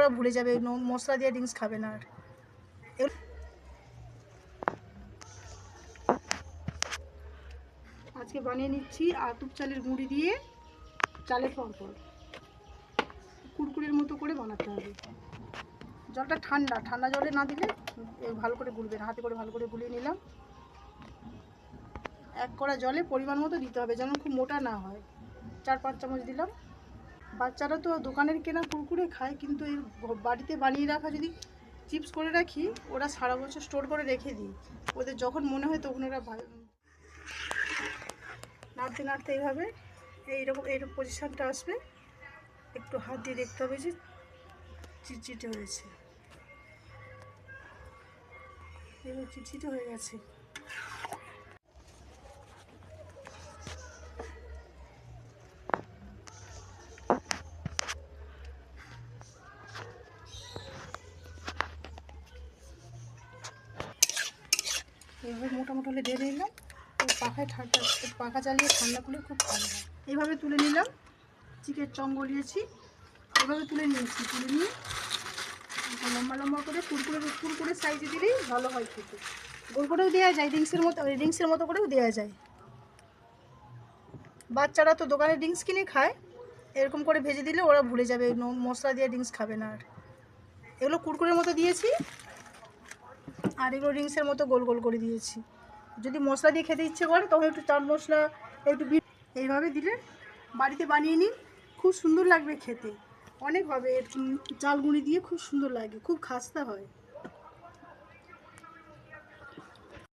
ওরা ভুলে যাবে, মশলা দিয়ে ড্রিঙ্কস খাবে না। আর আজকে বানিয়ে নিচ্ছি আতপ চালের গুঁড়ি দিয়ে চালের পাঁপড়। কুরকুরের মতো করে বানাতে হবে। জলটা ঠান্ডা, ঠান্ডা জলে না দিলে ভালো করে গুলবে না। হাতে করে ভালো করে গুলিয়ে নিলাম। এক কড়া জলে পরিমাণ মতো দিতে হবে, যেন খুব মোটা না হয়। 4-5 চামচ দিলাম। বাচ্চারা তো দোকানের কেনা কুরকুরে খায়, কিন্তু এই বাড়িতে বানিয়ে রাখা যদি চিপস করে রাখি, ওরা সারা বছর স্টোর করে রেখে দিই। ওদের যখন মনে হয় তখন ওরা নাড়তে নাড়তে এইভাবে এইরকম পজিশানটা আসবে। একটু হাত দিয়ে দেখতে হবে যে চিটচিটে হয়েছে। এবার চিটচিটে হয়ে গেছে। এইভাবে মোটামুটি হলে ঢেলে নিলাম। পাখায় পাখা চালিয়ে ঠান্ডা করলে খুব ভালো হয়। এইভাবে তুলে নিলাম। চিকেন চং গলিয়েছি, এইভাবে তুলে নিয়েছি। তুলে নিয়ে লম্বা লম্বা করে কুরকুরে সাইজে দিলেই ভালো হয় খেতে। গোল করেও দেওয়া যায়, রিংসের মতো করেও দেওয়া যায়। বাচ্চারা তো দোকানে ড্রিঙ্কস কিনে খায়, এরকম করে ভেজে দিলে ওরা ভুলে যাবে, মশলা দিয়ে ড্রিঙ্কস খাবে না। আর এগুলো কুরকুরের মতো দিয়েছি, আর এগুলো রিংসের মতো গোল গোল করে দিয়েছি। যদি মশলা দিয়ে খেতে ইচ্ছে করে তখন একটু চাট মশলা, একটু এইভাবে দিলে বাড়িতে বানিয়ে নিন, খুব সুন্দর লাগবে খেতে। অনেক হবে, চাল গুঁড়ি দিয়ে খুব সুন্দর লাগে, খুব খাস্তা হয়।